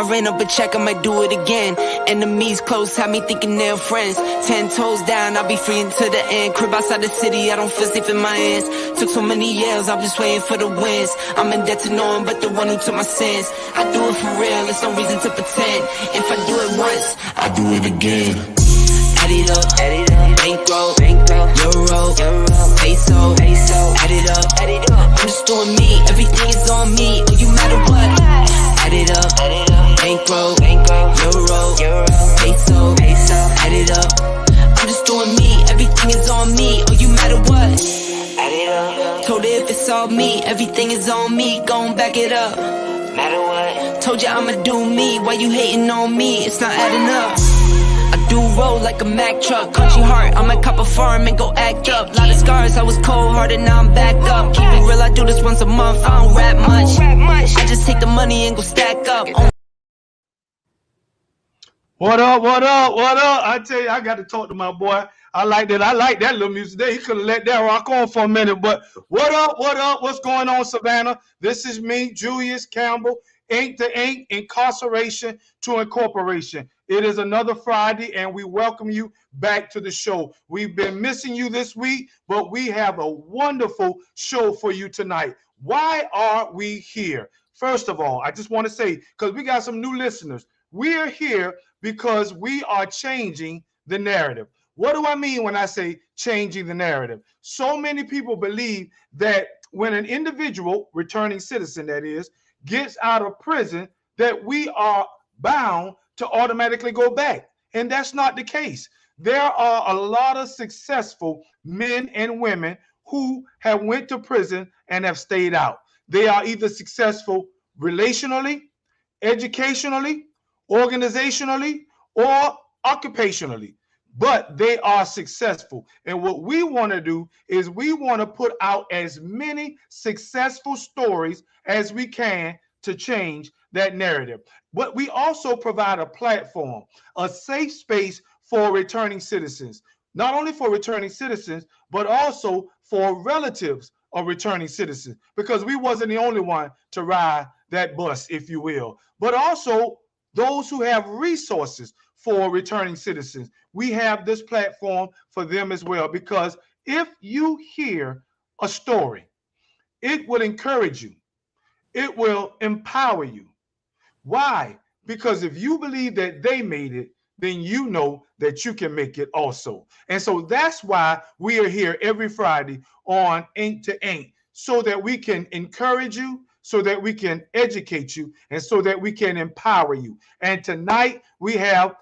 I ran up a check, I might do it again. Enemies close, had me thinking they're friends. 10 toes down, I'll be free until the end. Crib outside the city, I don't feel safe in my hands. Took so many years, I'm just waiting for the wins. I'm in debt to no one but the one who took my sins. I do it for real, there's no reason to pretend. If I do it once, I do it again. Add it up, bankroll, euro, peso, add it up, I'm just doing me, everything is on me, oh you matter what. Add it up, bankroll, euro, peso, add it up, I'm just doing me, everything is on me, oh you matter what. Add it up, told her if it's all me, everything is on me, gon' back it up. Matter what, told you I'ma do me, why you hating on me, it's not adding up. I do roll like a Mack truck, country heart, I might cop a farm and go act up. Lot of scars, I was cold-hearted, now I'm back up. Keep it real, I do this once a month, I don't rap much. I just take the money and go stack up. What up? I tell you, I got to talk to my boy. I like that little music there. He could have let that rock on for a minute, but what up? What's going on, Savannah? This is me, Julius Campbell, Ink to Ink, Incarceration to Incorporation. It is another Friday, and we welcome you back to the show. We've been missing you this week, but we have a wonderful show for you tonight. Why are we here? First of all, I just want to say, because we got some new listeners, we are here because we are changing the narrative. What do I mean when I say changing the narrative? So many people believe that when an individual, returning citizen that is, gets out of prison, that we are bound to automatically go back. And that's not the case. There are a lot of successful men and women who have went to prison and have stayed out. They are either successful relationally, educationally, organizationally, or occupationally, but they are successful. And what we want to do is we want to put out as many successful stories as we can to change that narrative. But we also provide a platform, a safe space for returning citizens, not only for returning citizens, but also for relatives of returning citizens, because we wasn't the only one to ride that bus, if you will, but also those who have resources for returning citizens. We have this platform for them as well, because if you hear a story, it will encourage you. It will empower you. Why? Because if you believe that they made it, then you know that you can make it also. And so that's why we are here every Friday on Ink to Ink, so that we can encourage you, so that we can educate you, and so that we can empower you. And tonight we have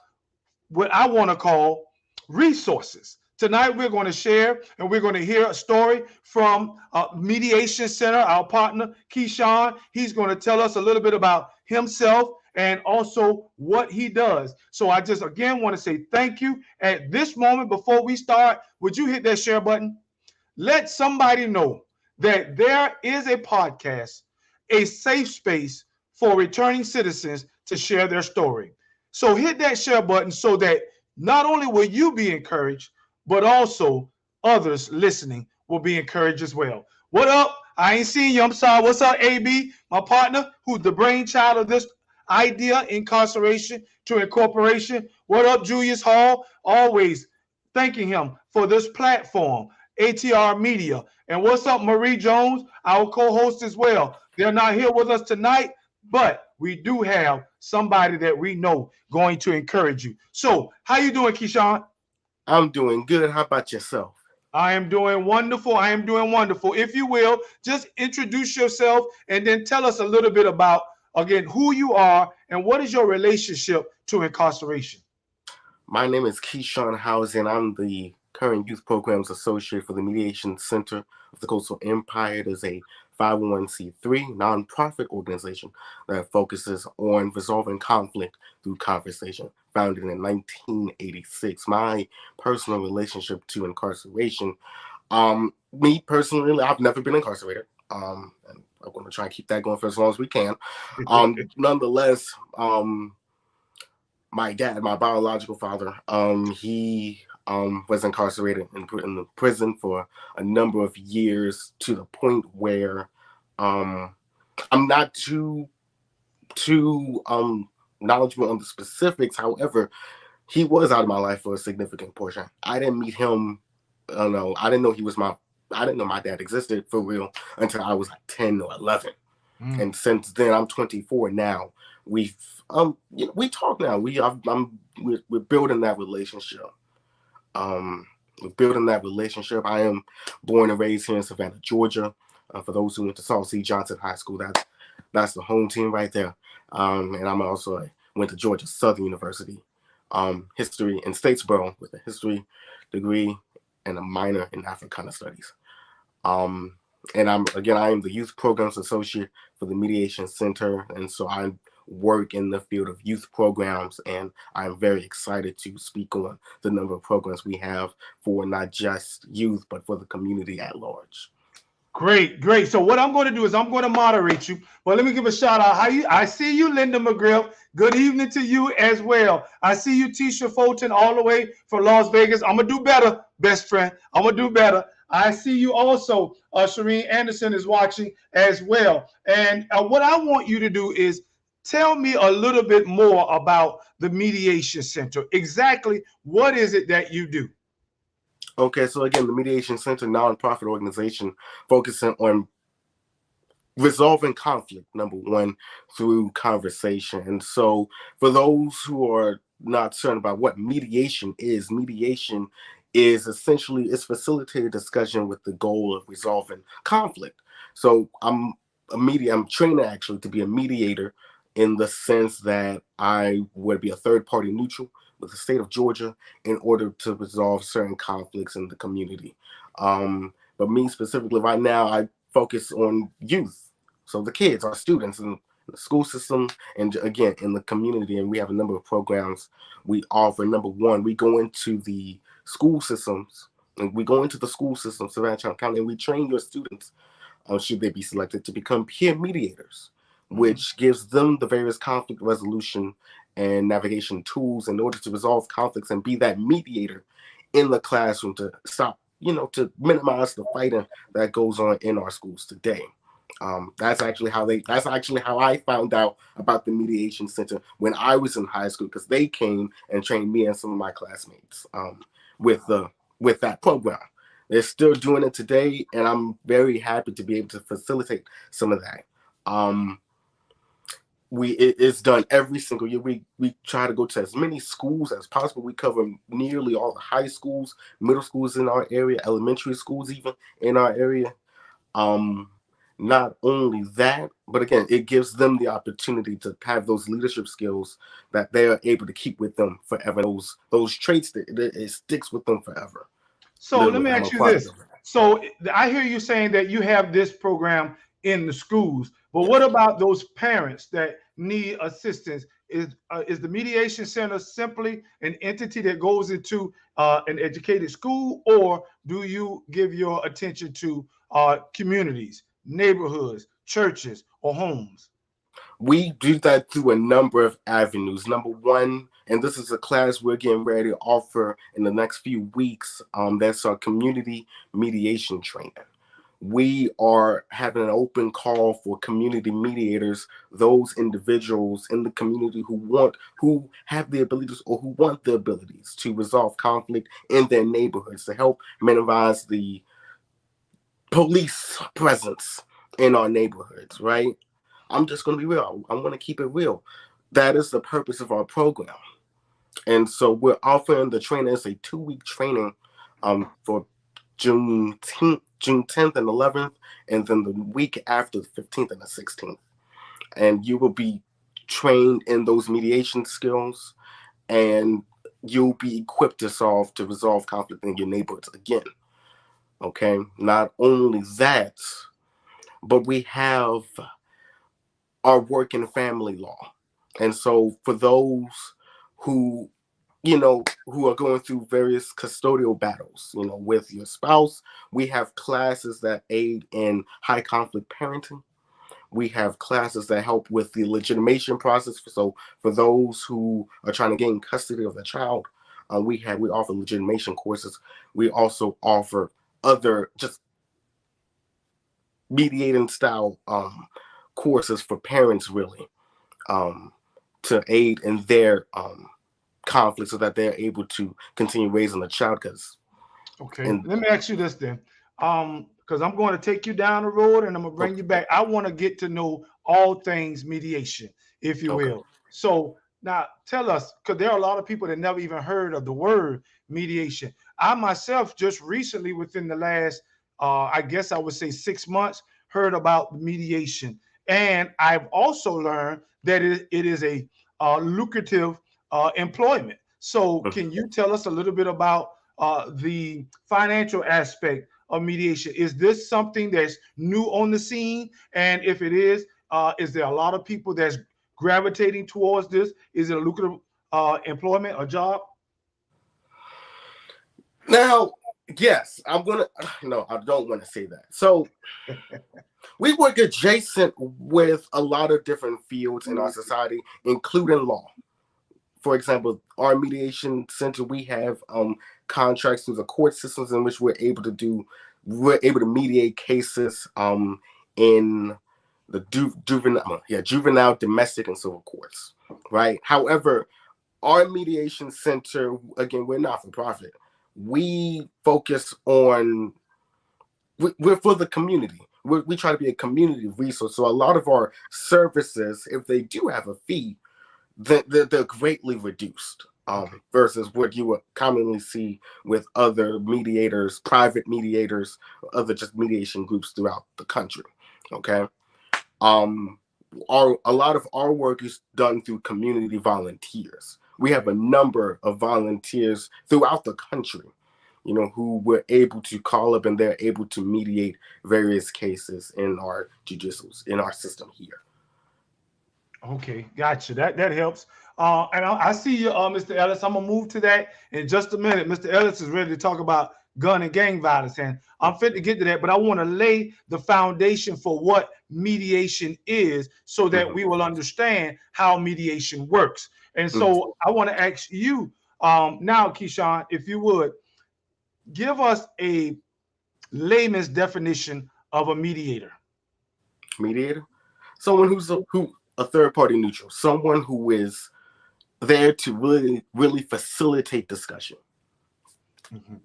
what I want to call resources. Tonight we're going to share and we're going to hear a story from Mediation Center, our partner, Keyshawn. He's going to tell us a little bit about himself and also what he does. So I just again want to say thank you. At this moment, before we start, would you hit that share button? Let somebody know that there is a podcast, a safe space for returning citizens to share their story. So hit that share button so that not only will you be encouraged, but also others listening will be encouraged as well. What up? I ain't seen you. I'm sorry. What's up, AB? My partner, who's the brainchild of this idea, Incarceration to Incorporation. What up, Julius Hall? Always thanking him for this platform, ATR Media. And what's up, Marie Jones, our co-host as well. They're not here with us tonight, but we do have somebody that we know going to encourage you. So how you doing, Keyshawn? I'm doing good. How about yourself? I am doing wonderful. If you will, just introduce yourself and then tell us a little bit about, again, who you are and what is your relationship to incarceration. My name is Keyshawn Housey, and I'm the current Youth Programs Associate for the Mediation Center of the Coastal Empire. It is a 501c3 nonprofit organization that focuses on resolving conflict through conversation, founded in 1986. My personal relationship to incarceration, me personally, I've never been incarcerated. And I'm going to try and keep that going for as long as we can. Nonetheless, my dad, my biological father, he was incarcerated in the prison for a number of years, to the point where I'm not too knowledgeable on the specifics. However, he was out of my life for a significant portion. I didn't meet him. I didn't know I didn't know my dad existed for real until I was like 10 or 11. And since then, I'm 24 now. We talk now. We're building that relationship. We're building that relationship. I am born and raised here in Savannah, Georgia. For those who went to Saul C. Johnson High School, that's the home team right there. And I'm also went to Georgia Southern University, history in Statesboro with a history degree and a minor in Africana studies. And I am the youth programs associate for the Mediation Center. And so I work in the field of youth programs, and I'm very excited to speak on the number of programs we have for not just youth, but for the community at large. Great, great. So what I'm going to do is I'm going to moderate you, but let me give a shout out. I see you, Linda McGrill. Good evening to you as well. I see you, Tisha Fulton, all the way from Las Vegas. I'm going to do better, best friend. I'm going to do better. I see you also. Shireen Anderson is watching as well. And what I want you to do is tell me a little bit more about the Mediation Center. Exactly what is it that you do? Okay, so again, the Mediation Center, nonprofit organization focusing on resolving conflict, number one, through conversation. And so for those who are not certain about what mediation is essentially it's facilitated discussion with the goal of resolving conflict. So I'm trained actually to be a mediator in the sense that I would be a third party neutral with the state of Georgia in order to resolve certain conflicts in the community. But me specifically right now, I focus on youth. So the kids, our students in the school system, and again, in the community. And we have a number of programs we offer. Number one, we go into the school systems, Savannah County, and we train your students, should they be selected, to become peer mediators, which gives them the various conflict resolution and navigation tools in order to resolve conflicts and be that mediator in the classroom to stop, to minimize the fighting that goes on in our schools today. That's actually how I found out about the Mediation Center when I was in high school, because they came and trained me and some of my classmates with that program. They're still doing it today, and I'm very happy to be able to facilitate some of that. It's done every single year. We try to go to as many schools as possible. We cover nearly all the high schools, middle schools in our area, elementary schools even in our area. Not only that, but again, it gives them the opportunity to have those leadership skills that they are able to keep with them forever. Those traits that it sticks with them forever. So let me ask you this. So I hear you saying that you have this program in the schools, but what about those parents that need assistance? Is the Mediation Center simply an entity that goes into an educated school, or do you give your attention to communities, neighborhoods, churches, or homes? We do that through a number of avenues. Number one, and this is a class we're getting ready to offer in the next few weeks, that's our community mediation training. We are having an open call for community mediators, those individuals in the community who have the abilities or who want the abilities to resolve conflict in their neighborhoods, to help minimize the police presence in our neighborhoods, right? I'm just going to be real. I'm going to keep it real. That is the purpose of our program. And so we're offering the training as a 2-week training for June 10th and 11th, and then the week after, the 15th and the 16th. And you will be trained in those mediation skills, and you'll be equipped to resolve conflict in your neighborhoods again. Okay? Not only that, but we have our work in family law. And so for those who are going through various custodial battles, with your spouse, we have classes that aid in high conflict parenting. We have classes that help with the legitimation process. So for those who are trying to gain custody of the child, we offer legitimation courses. We also offer other just mediating style courses for parents, really. to aid in their conflict so that they're able to continue raising the child. Okay, let me ask you this then, because I'm going to take you down the road and I'm gonna bring you back. I want to get to know all things mediation, if you will. So now tell us, because there are a lot of people that never even heard of the word mediation. I myself just recently, within the last, I guess I would say 6 months, heard about mediation, and I've also learned that it is a lucrative employment. So can you tell us a little bit about the financial aspect of mediation? Is this something that's new on the scene? And if it is there a lot of people that's gravitating towards this? Is it a lucrative employment or job? Now, yes, no, I don't want to say that. So we work adjacent with a lot of different fields in our society, including law. For example, our mediation center, we have contracts through the court systems in which we're able to mediate cases in the juvenile, domestic, and civil courts, right? However, our mediation center, again, we're not for profit. We focus on, we're for the community. We try to be a community resource. So a lot of our services, if they do have a fee, they're greatly reduced versus what you would commonly see with other mediators, private mediators, other just mediation groups throughout the country. Okay. A lot of our work is done through community volunteers. We have a number of volunteers throughout the country, who we're able to call up and they're able to mediate various cases in our in our system here. Okay, gotcha. That helps. And I see you, Mr. Ellis. I'm gonna move to that in just a minute. Mr. Ellis is ready to talk about gun and gang violence, and I'm fit to get to that. But I want to lay the foundation for what mediation is, so that we will understand how mediation works. And so I want to ask you now, Keyshawn, if you would give us a layman's definition of a mediator. Mediator, someone who's a third party neutral, someone who is there to really facilitate discussion.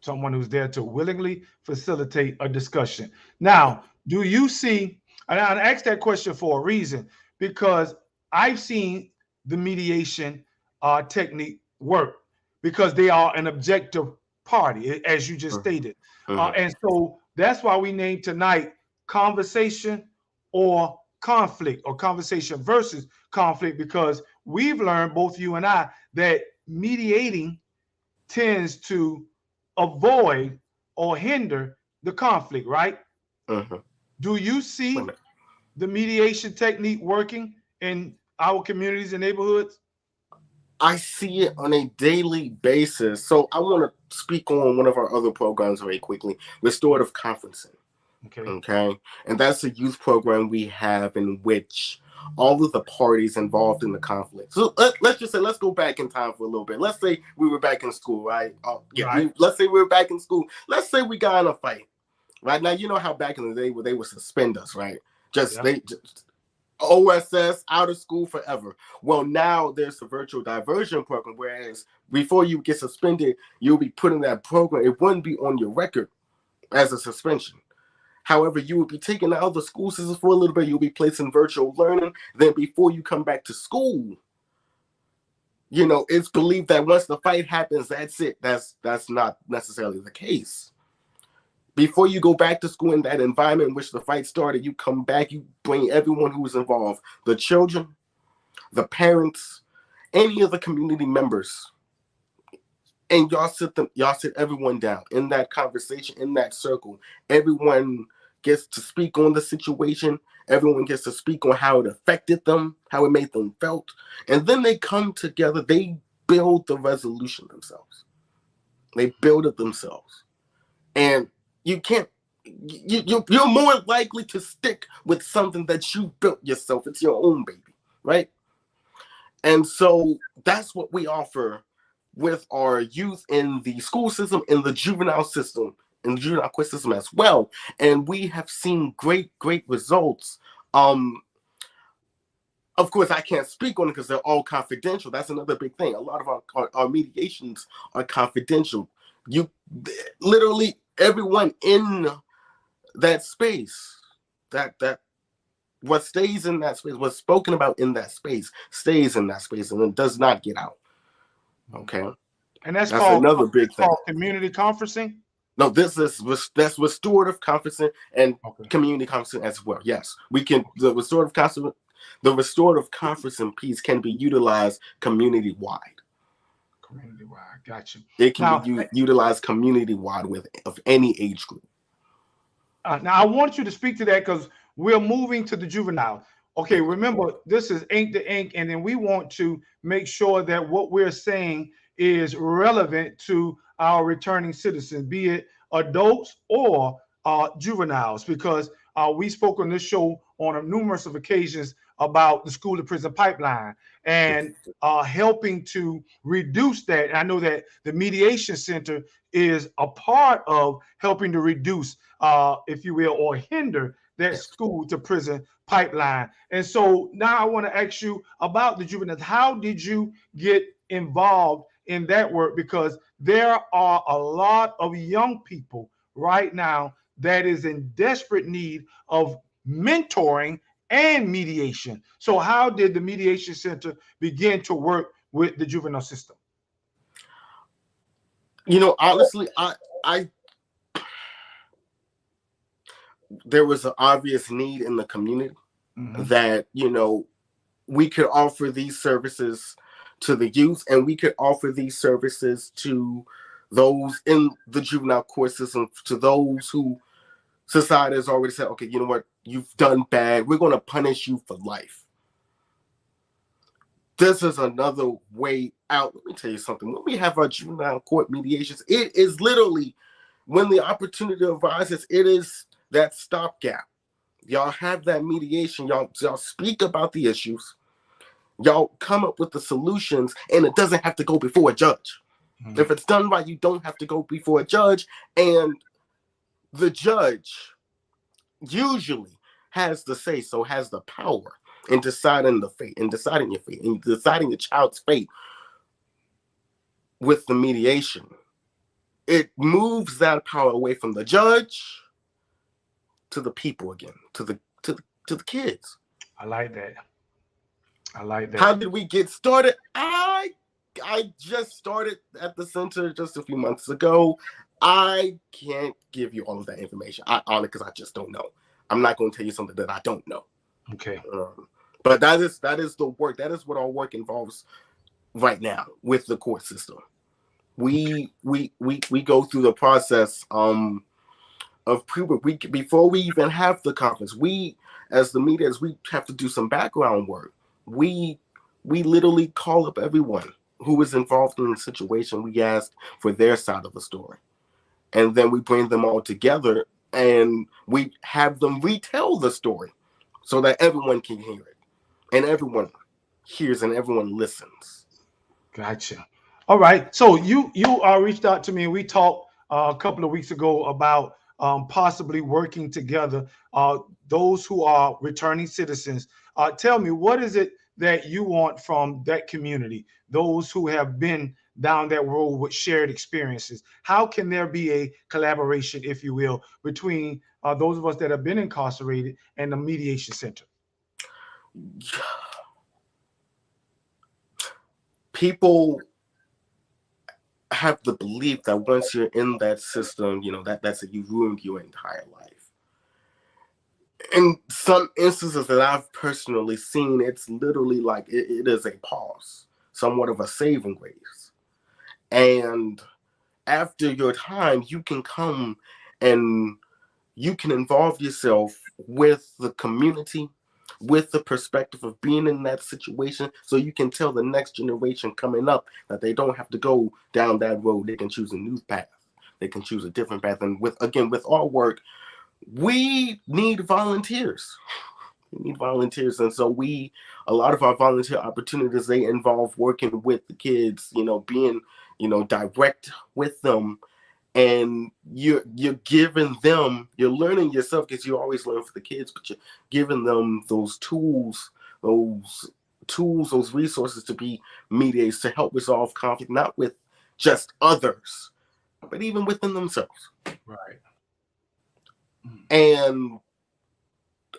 Someone who's there to willingly facilitate a discussion. Now, do you see, and I asked that question for a reason, because I've seen the mediation technique work, because they are an objective party, as you just stated. And so that's why we named tonight Conversation or Conflict, or Conversation versus Conflict, because we've learned, both you and I, that mediating tends to avoid or hinder the conflict, right? Do you see the mediation technique working in our communities and neighborhoods? I see it on a daily basis. So I want to speak on one of our other programs very quickly, restorative conferencing. Okay. And that's a youth program we have in which all of the parties involved in the conflict. So let's just say, let's go back in time for a little bit. Let's say we were back in school, right? Let's say we were back in school. Let's say we got in a fight. Right now, you know how back in the day where they would suspend us, right? They just OSS, out of school forever. Well, now there's a virtual diversion program, whereas before you get suspended, you'll be put in that program. It wouldn't be on your record as a suspension. However, you would be taken out of the school system for a little bit. You'll be placed in virtual learning. Then before you come back to school, it's believed that once the fight happens, that's it. That's not necessarily the case. Before you go back to school in that environment in which the fight started, you come back, you bring everyone who was involved, the children, the parents, any of the community members, and y'all sit everyone down in that conversation, in that circle. Everyone gets to speak on the situation. Everyone gets to speak on how it affected them, how it made them felt. And then they come together, they build the resolution themselves. They build it themselves. And you're more likely to stick with something that you built yourself. It's your own baby, right? And so that's what we offer with our youth in the school system, in the juvenile system, in the juvenile court system as well. And we have seen great results. Of course, I can't speak on it because they're all confidential. That's another big thing. A lot of our mediations are confidential. You literally everyone in that space, that what stays in that space, what's spoken about in that space, stays in that space, and it does not get out. Okay, and that's another big thing. Called community conferencing. No, that's restorative conferencing and community conferencing as well. Yes, we can. The restorative conferencing piece can be utilized community wide. Community wide, gotcha. It can be utilized community wide of any age group. Now I want you to speak to that because we're moving to the juvenile. Okay, remember this is ink to ink, and then we want to make sure that what we're saying is relevant to our returning citizens, be it adults or juveniles, because we spoke on this show on numerous of occasions about the school to prison pipeline and helping to reduce that. And I know that the Mediation Center is a part of helping to reduce, if you will, or hinder that school to prison pipeline. And so now I want to ask you about the juveniles. How did you get involved in that work? Because there are a lot of young people right now that is in desperate need of mentoring and mediation. So how did the Mediation Center begin to work with the juvenile system? You know, honestly, there was an obvious need in the community that, you know, we could offer these services to the youth, and we could offer these services to those in the juvenile court system, to those who society has already said, okay, you know what, you've done bad, we're going to punish you for life. This is another way out. Let me tell you something. When we have our juvenile court mediations, it is literally, when the opportunity arises, it is that stopgap. Y'all have that mediation. Y'all speak about the issues. Y'all come up with the solutions, and it doesn't have to go before a judge. If it's done right, you don't have to go before a judge, and the judge usually has the say, so has the power in deciding the fate, in deciding your fate, in deciding the child's fate. With the mediation, it moves that power away from the judge to the people again, to the kids. I like that. I like that. How did we get started? I just started at the center just a few months ago. I can't give you all of that information. Because I just don't know. I'm not going to tell you something that I don't know. Okay. But that is the work. That is what our work involves right now with the court system. We go through the process of pre-work. Before we even have the conference, we as the mediators, we have to do some background work. We literally call up everyone who is involved in the situation. We ask for their side of the story, and then we bring them all together and we have them retell the story so that everyone can hear it, and everyone hears and everyone listens. Gotcha. All right. So you reached out to me, and we talked a couple of weeks ago about possibly working together. Those who are returning citizens, tell me, what is it that you want from that community? Those who have been down that road with shared experiences. How can there be a collaboration, if you will, between those of us that have been incarcerated and the Mediation Center? People have the belief that once you're in that system, you know, that's it, you ruined your entire life. In some instances that I've personally seen, it's literally like it is a pause, somewhat of a saving grace. And after your time, you can come and you can involve yourself with the community, with the perspective of being in that situation, so you can tell the next generation coming up that they don't have to go down that road. They can choose a new path. They can choose a different path. And with our work, we need volunteers. We need volunteers. And so a lot of our volunteer opportunities, they involve working with the kids, you know, being, you know, direct with them. And you're giving them, you're learning yourself, because you always learn for the kids, but you're giving them those tools those tools, those resources to be mediators, to help resolve conflict, not with just others, but even within themselves. Right. And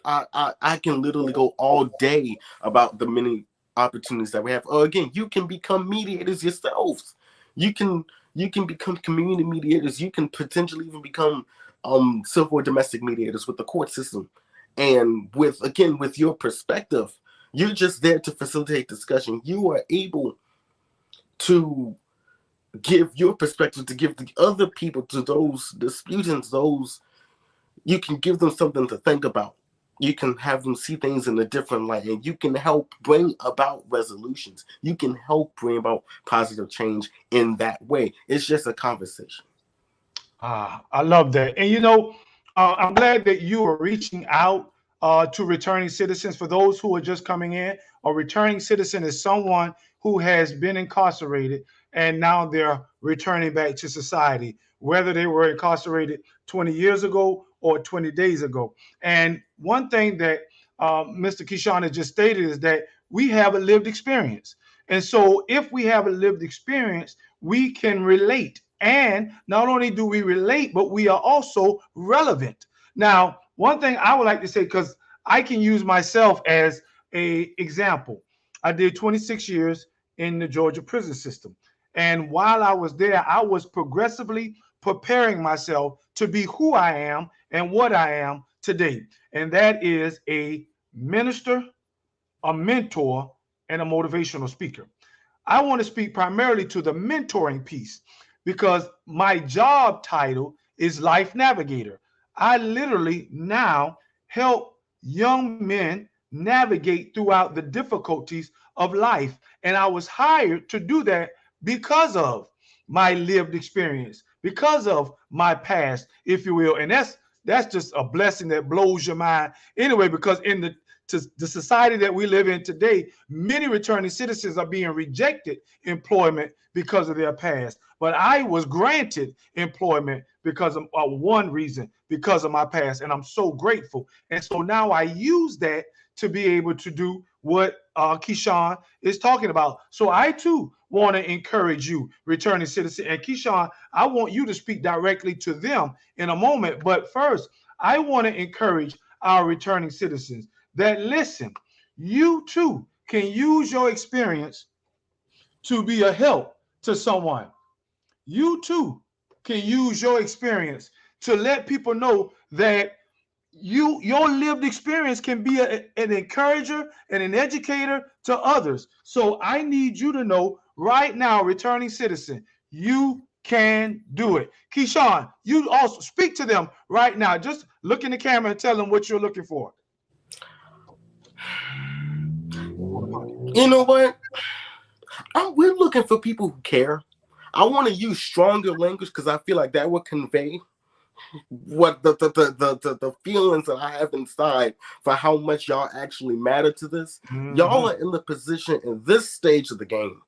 I can literally go all day about the many opportunities that we have. Again, you can become mediators yourselves. You can become community mediators. You can potentially even become civil or domestic mediators with the court system. And with your perspective, you're just there to facilitate discussion. You are able to give your perspective, to give the other people, to those disputants, you can give them something to think about. You can have them see things in a different light, and you can help bring about resolutions. You can help bring about positive change in that way. It's just a conversation. I love that. And I'm glad that you are reaching out to returning citizens. For those who are just coming in, a returning citizen is someone who has been incarcerated and now they're returning back to society, whether they were incarcerated 20 years ago or 20 days ago. And one thing that Mr. Keyshawn has just stated is that we have a lived experience. And so if we have a lived experience, we can relate. And not only do we relate, but we are also relevant. Now, one thing I would like to say, because I can use myself as an example. I did 26 years in the Georgia prison system. And while I was there, I was progressively preparing myself to be who I am and what I am today. And that is a minister, a mentor, and a motivational speaker. I want to speak primarily to the mentoring piece because my job title is Life Navigator. I literally now help young men navigate throughout the difficulties of life. And I was hired to do that because of my lived experience, because of my past, if you will. And that's just a blessing that blows your mind anyway, because in the society that we live in today, many returning citizens are being rejected employment because of their past. But I was granted employment because of one reason, because of my past. And I'm so grateful. And so now I use that to be able to do what Keyshawn is talking about. So I too want to encourage you, returning citizen. And Keyshawn, I want you to speak directly to them in a moment. But first, I want to encourage our returning citizens that listen, you too can use your experience to be a help to someone. You too can use your experience to let people know that your lived experience can be an encourager and an educator to others. So I need you to know right now, returning citizen, you can do it. Keyshawn, you also speak to them right now. Just look in the camera and tell them what you're looking for. You know what? We're looking for people who care. I want to use stronger language because I feel like that would convey what the feelings that I have inside for how much y'all actually matter to this. Mm-hmm. Y'all are in the position in this stage of the game,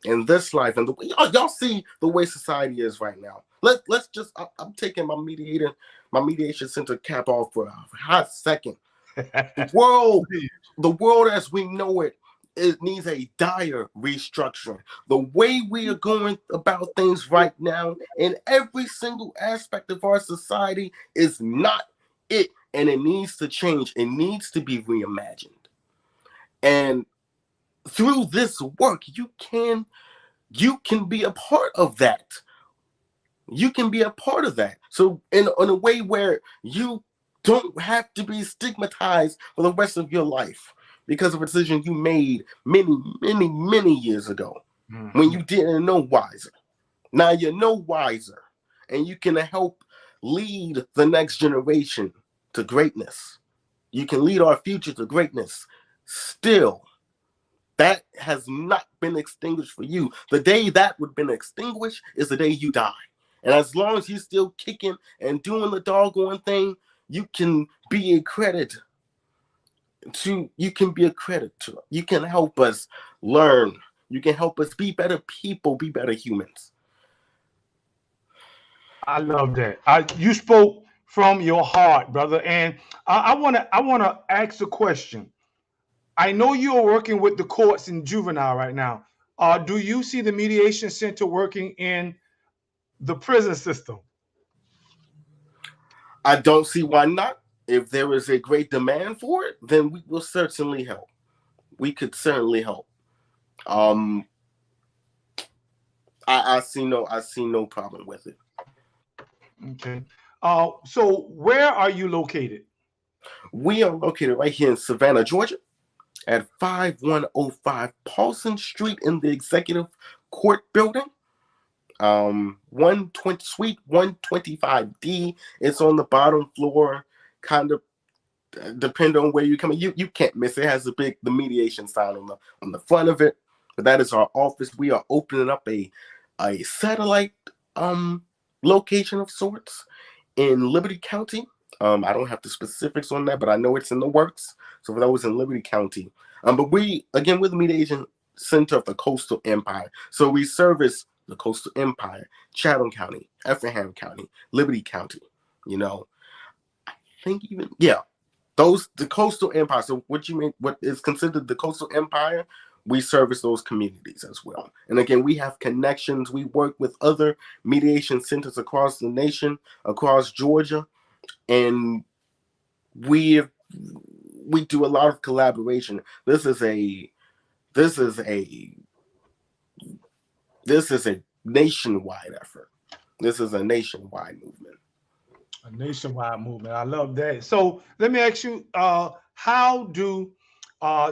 in this life, and y'all see the way society is right now. Let's just I'm taking my mediation center cap off for a hot second. The world as we know it needs a dire restructuring. The way we are going about things right now in every single aspect of our society is not it, and it needs to change. It needs to be reimagined. And through this work, you can be a part of that. You can be a part of that. So in a way where you don't have to be stigmatized for the rest of your life because of a decision you made many years ago, mm-hmm. when you didn't know wiser. Now you know wiser, and you can help lead the next generation to greatness. You can lead our future to greatness. Still, that has not been extinguished for you. The day that would have been extinguished is the day you die. And as long as you're still kicking and doing the doggone thing, you can be a credit to you can help us learn. You can help us be better people, be better humans. I love that. You spoke from your heart, brother. And I want to ask a question. I know you are working with the courts in juvenile right now. Do you see the mediation center working in the prison system? I don't see why not. If there is a great demand for it, then we will certainly help. We could certainly help. Um, I see no problem with it. Okay. So where are you located? We are located right here in Savannah, Georgia, at 5105 Paulson Street in the Executive Court Building. 120 Suite 125D. It's on the bottom floor, kind of depend on where you come in. You can't miss it. It has the mediation sign on the front of it. But that is our office. We are opening up a satellite location of sorts in Liberty County. I don't have the specifics on that, but I know it's in the works. So for those in Liberty County. But we're the Mediation Center of the Coastal Empire. So we service the Coastal Empire, Chatham County, Effingham County, Liberty County. I think the Coastal Empire. So what you mean, what is considered the Coastal Empire, we service those communities as well. And again, we have connections. We work with other mediation centers across the nation, across Georgia, and we do a lot of collaboration. This is a nationwide effort. This is a nationwide movement. A nationwide movement. I love that. So let me ask you, how do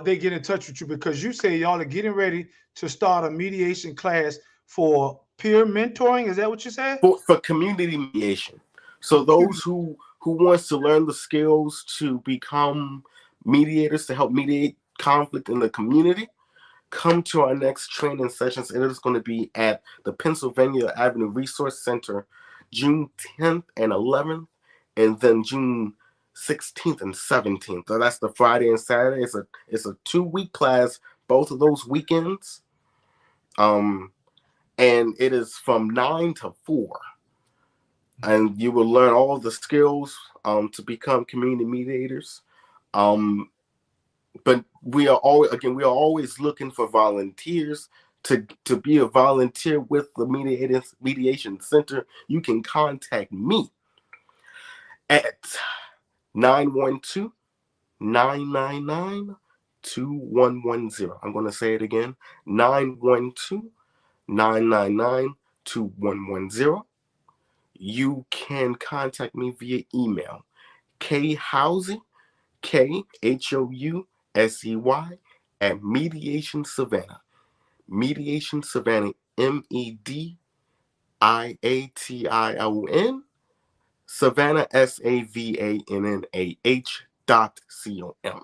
they get in touch with you? Because you say y'all are getting ready to start a mediation class for peer mentoring. Is that what you said? For community mediation. So those who wants to learn the skills to become mediators, to help mediate conflict in the community, come to our next training sessions. It is going to be at the Pennsylvania Avenue Resource Center, June 10th and 11th, and then June 16th and 17th. So that's the Friday and Saturday. It's a 2-week class, both of those weekends. And it is from 9 to 4. And you will learn all the skills to become community mediators. But we are always looking for volunteers to be a volunteer with the Mediation Center. You can contact me at 912-999-2110. I'm going to say it again, 912-999-2110. You can contact me via email, Housey, Housey at Mediation Savannah. Mediation Savannah, MEDIATION, Savannah, SAVANNAH.com.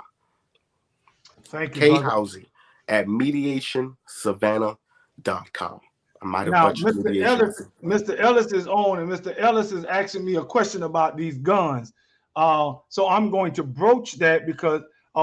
Thank you, Housey at mediationsavannah.com. I might have now, butchered Mr. Ellis is on, and Mr. Ellis is asking me a question about these guns. So I'm going to broach that because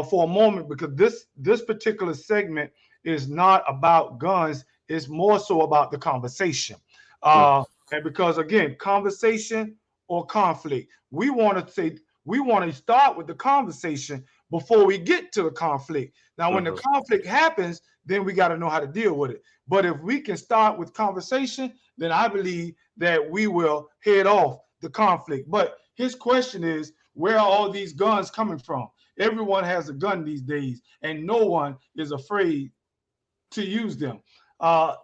for a moment, because this particular segment is not about guns. It's more so about the conversation. And because again, conversation or conflict, we want to start with the conversation before we get to the conflict. Now, when the conflict happens, then we got to know how to deal with it. But if we can start with conversation, then I believe that we will head off the conflict. But his question is, where are all these guns coming from? Everyone has a gun these days, and no one is afraid to use them. I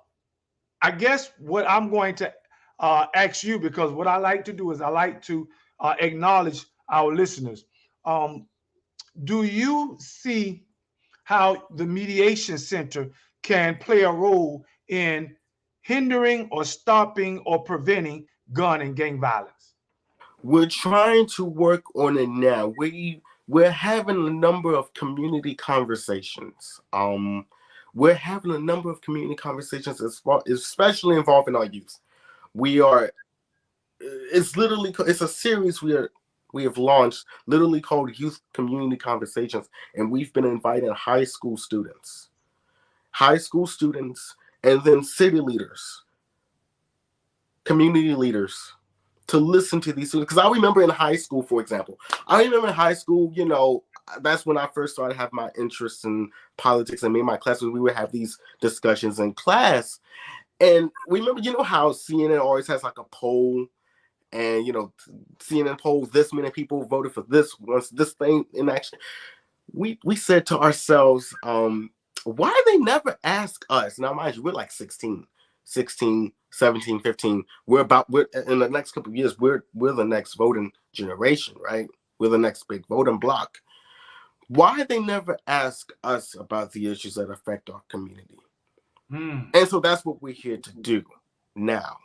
guess what I'm going to ask you, because what I like to do is I like to acknowledge our listeners. Do you see how the Mediation Center can play a role in hindering or stopping or preventing gun and gang violence? We're trying to work on it now. We're having a number of community conversations. We're having a number of community conversations, especially involving our youth. It's a series we have launched, literally called Youth Community Conversations, and we've been inviting high school students, and then city leaders, community leaders, to listen to these students. Because I remember in high school, for example, that's when I first started having my interest in politics. And me and my classmates, we would have these discussions in class. And remember, you know how CNN always has like a poll, and CNN polls this many people voted for this once this thing in action. We said to ourselves, why they never ask us? Now, mind you, we're like 16, 17, 15. We're in the next couple of years, we're the next voting generation, right? We're the next big voting block. Why they never ask us about the issues that affect our community? And so that's what we're here to do now.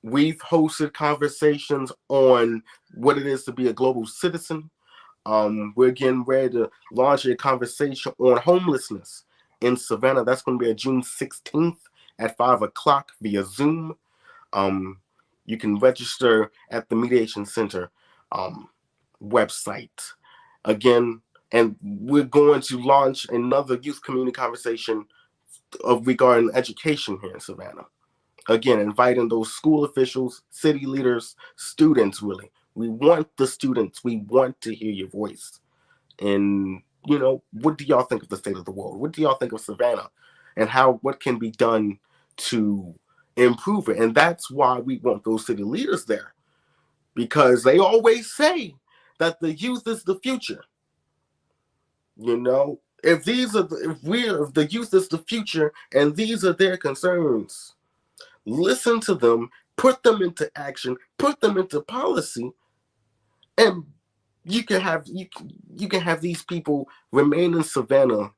We've hosted conversations on what it is to be a global citizen. We're getting ready to launch a conversation on homelessness in Savannah. That's going to be on June 16th at 5 o'clock via Zoom. You can register at the Mediation Center website. Again, and we're going to launch another youth community conversation regarding education here in Savannah. Again, inviting those school officials, city leaders, students, really. We want the students. We want to hear your voice. And, what do y'all think of the state of the world? What do y'all think of Savannah? And what can be done to improve it? And that's why we want those city leaders there. Because they always say that the youth is the future. If the youth is the future and these are their concerns, listen to them, put them into action, put them into policy, and you can have these people remain in Savannah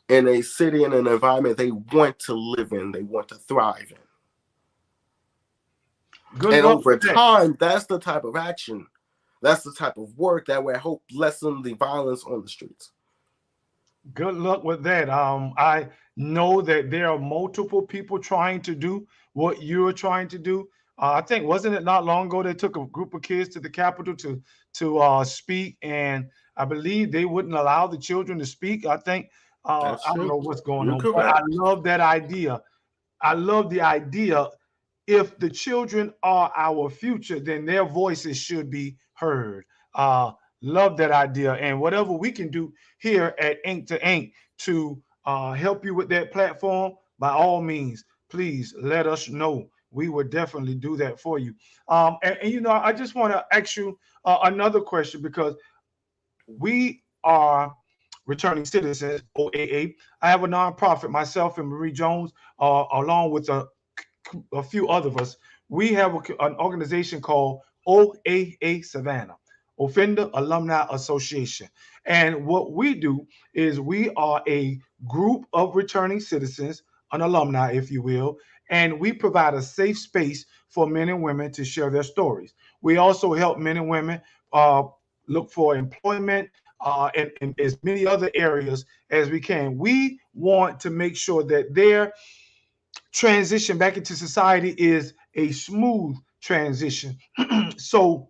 in a city and an environment they want to live in, they want to thrive in. And over time, that's the type of action, that's the type of work that will help lessen the violence on the streets. Good luck with that. I know that there are multiple people trying to do what you're trying to do. I think, wasn't it not long ago they took a group of kids to the Capitol to speak, and I believe they wouldn't allow the children to speak. I think I don't know what's going on, but I love that idea. I love the idea. If the children are our future, then their voices should be heard. Love that idea. And whatever we can do here at Ink to Ink to help you with that platform, by all means, please let us know. We will definitely do that for you. I just want to ask you another question, because we are returning citizens, OAA. I have a nonprofit, myself and Marie Jones, along with a few other of us. We have an organization called OAA Savannah, Offender Alumni Association. And what we do is we are a group of returning citizens, an alumni, if you will, and we provide a safe space for men and women to share their stories. We also help men and women look for employment and as many other areas as we can. We want to make sure that their transition back into society is a smooth transition. So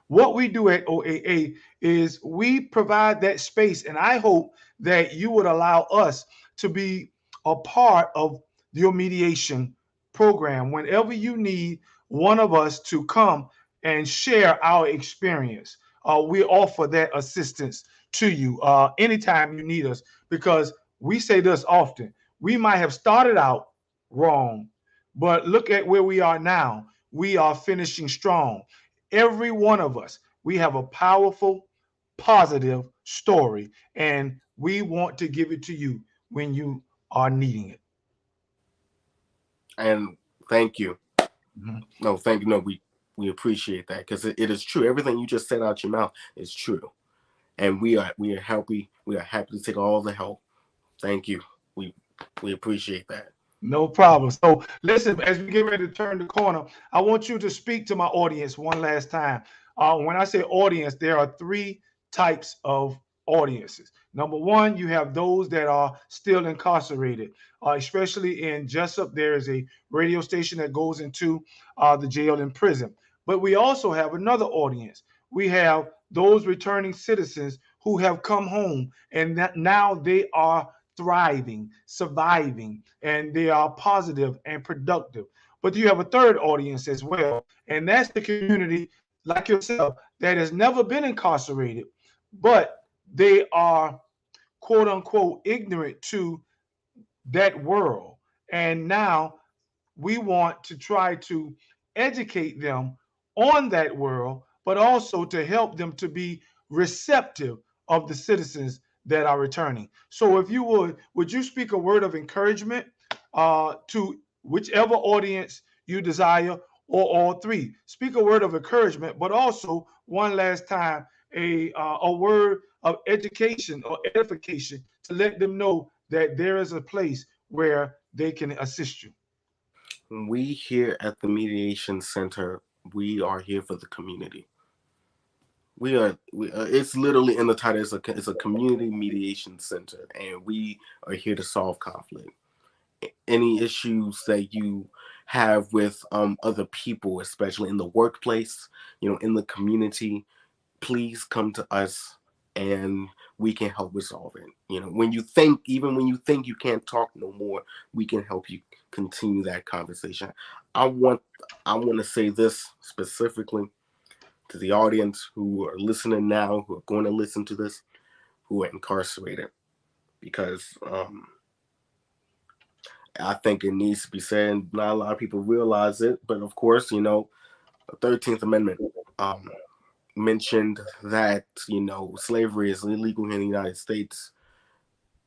what we do at OAA is we provide that space, and I hope that you would allow us to be a part of your mediation program whenever you need one of us to come and share our experience. We offer that assistance to you anytime you need us, because we say this often. We might have started out wrong, but look at where we are now. We are finishing strong. Every one of us, we have a powerful, positive story, and we want to give it to you when you are needing it. And thank you. Mm-hmm. No, thank you. No, we appreciate that, because it is true. Everything you just said out your mouth is true, and we are happy. We are happy to take all the help. Thank you. We appreciate that. No problem. So listen, as we get ready to turn the corner, I want you to speak to my audience one last time. When I say audience, there are three types of audiences. Number one, you have those that are still incarcerated, especially in Jessup. There is a radio station that goes into the jail and prison. But we also have another audience. We have those returning citizens who have come home, and that now they are thriving, surviving, and they are positive and productive. But you have a third audience as well, and that's the community like yourself that has never been incarcerated, but they are quote unquote ignorant to that world. And now we want to try to educate them on that world, but also to help them to be receptive of the citizens that are returning. So, if you would you speak a word of encouragement to whichever audience you desire, or all three? Speak a word of encouragement, but also one last time a word of education or edification to let them know that there is a place where they can assist you. We here at the Mediation Center, we are here for the community. It's literally in the title. It's a community mediation center, and we are here to solve conflict. Any issues that you have with other people, especially in the workplace, in the community, please come to us, and we can help resolve it. Even when you think you can't talk no more, we can help you continue that conversation. I want to say this specifically to the audience who are listening now, who are going to listen to this, who are incarcerated, because I think it needs to be said. Not a lot of people realize it, but of course, the 13th Amendment mentioned that, slavery is illegal here in the United States,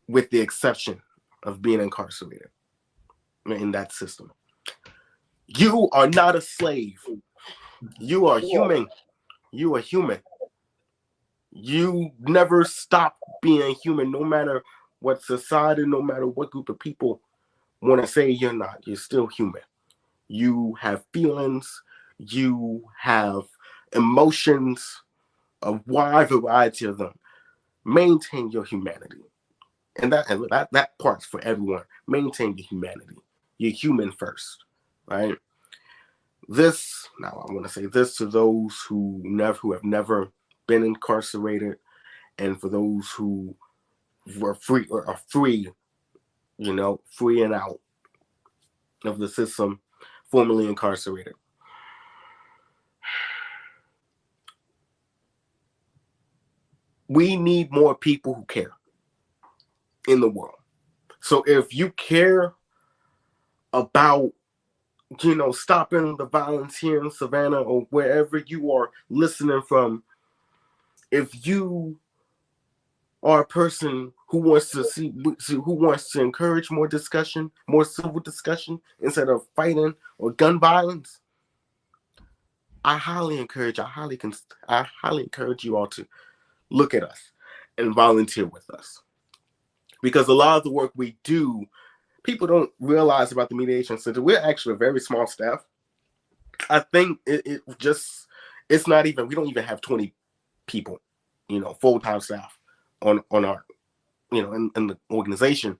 with the exception of being incarcerated in that system. You are not a slave. You are human. You are human. You never stop being human, no matter what society, no matter what group of people want to say you're not. You're still human. You have feelings. You have emotions, a wide variety of them. Maintain your humanity. And that part's for everyone. Maintain your humanity. You're human first, right? Now I want to say this to those who have never been incarcerated, and for those who are free, free and out of the system, formerly incarcerated. We need more people who care in the world. So if you care about stopping the violence here in Savannah or wherever you are listening from, if you are a person who wants to encourage more discussion, more civil discussion instead of fighting or gun violence, I highly encourage you all to look at us and volunteer with us, because a lot of the work we do, people don't realize about the Mediation Center. We're actually a very small staff. I think it's not even, we don't even have 20 people, full-time staff on our, in the organization.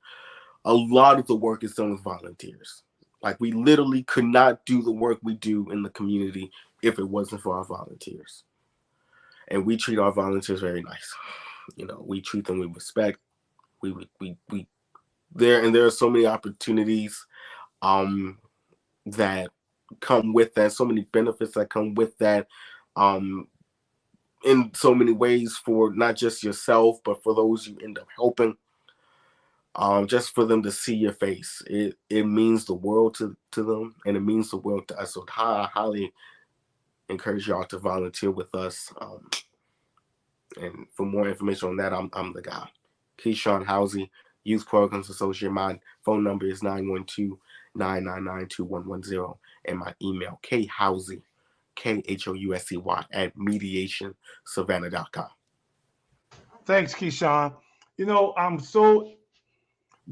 A lot of the work is done with volunteers. Like, we literally could not do the work we do in the community if it wasn't for our volunteers. And we treat our volunteers very nice. We treat them with respect. There are so many opportunities that come with that, so many benefits that come with that, in so many ways, for not just yourself, but for those you end up helping. Just for them to see your face, it means the world to them, and it means the world to us. So I highly encourage y'all to volunteer with us. And for more information on that, I'm the guy. Keyshawn Housey, Youth Programs Associate. My phone number is 912-999-2110, and my email, khousey, KHOUSEY, @mediationsavannah.com. Thanks, Keyshawn. I'm so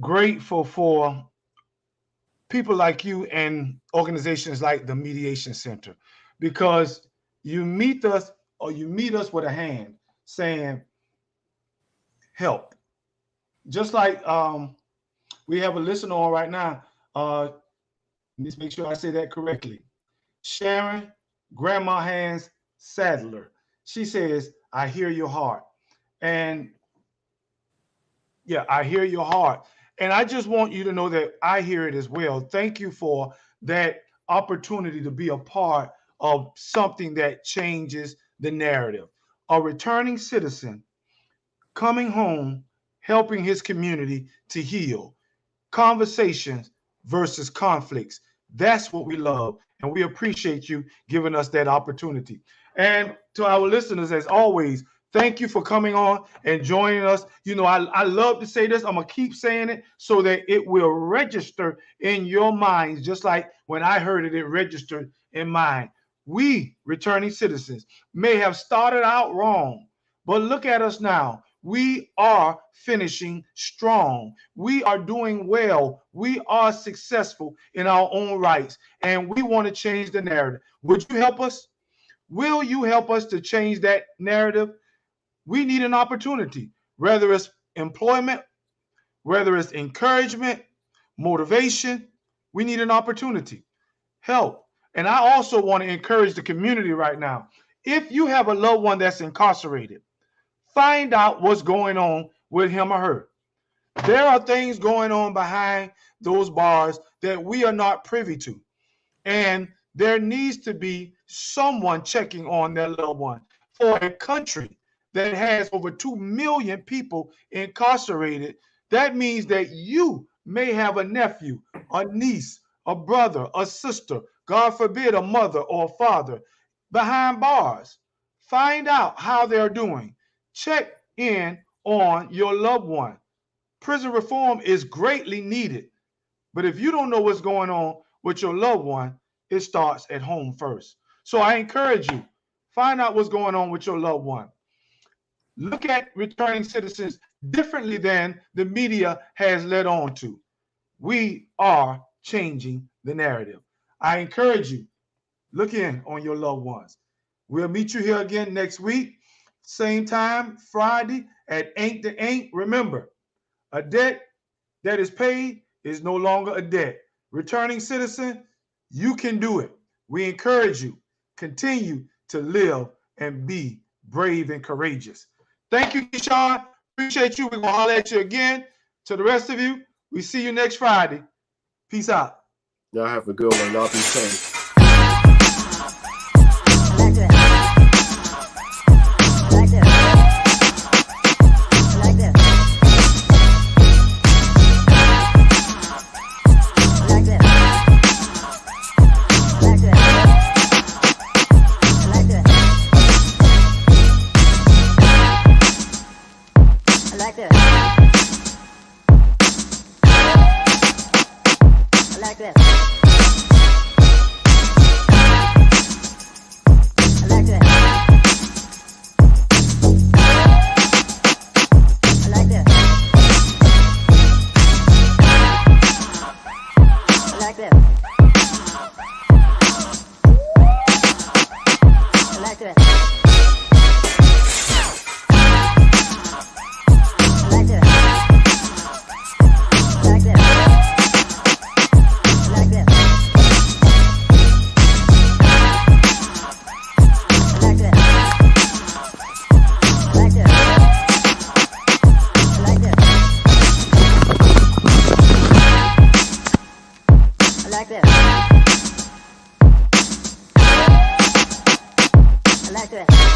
grateful for people like you and organizations like the Mediation Center, because you meet us with a hand saying, help. Just like we have a listener on right now. Let's make sure I say that correctly. Sharon Grandma Hands Sadler. She says, I hear your heart. And yeah, I hear your heart. And I just want you to know that I hear it as well. Thank you for that opportunity to be a part of something that changes the narrative. A returning citizen coming home, helping his community to heal. Conversations versus conflicts. That's what we love. And we appreciate you giving us that opportunity. And to our listeners, as always, thank you for coming on and joining us. You know, I love to say this. I'm going to keep saying it so that it will register in your minds, just like when I heard it, it registered in mine. We, returning citizens, may have started out wrong, but look at us now. We are finishing strong. We are doing well. We are successful in our own rights, and we want to change the narrative. Would you help us? Will you help us to change that narrative? We need an opportunity, whether it's employment, whether it's encouragement, motivation. We need an opportunity. Help. And I also want to encourage the community right now. If you have a loved one that's incarcerated, find out what's going on with him or her. There are things going on behind those bars that we are not privy to. And there needs to be someone checking on their loved one. For a country that has over 2 million people incarcerated, that means that you may have a nephew, a niece, a brother, a sister, God forbid, a mother or a father behind bars. Find out how they're doing. Check in on your loved one. Prison reform is greatly needed. But if you don't know what's going on with your loved one, it starts at home first. So I encourage you, find out what's going on with your loved one. Look at returning citizens differently than the media has led on to. We are changing the narrative. I encourage you, look in on your loved ones. We'll meet you here again next week, same time, Friday at 8 to 8. Remember, a debt that is paid is no longer a debt. Returning citizen, you can do it. We encourage you, continue to live and be brave and courageous. Thank you, Keyshawn. Appreciate you. We're going to holler at you again. To the rest of you, we see you next Friday. Peace out. Y'all have a good one. Y'all be safe. like this.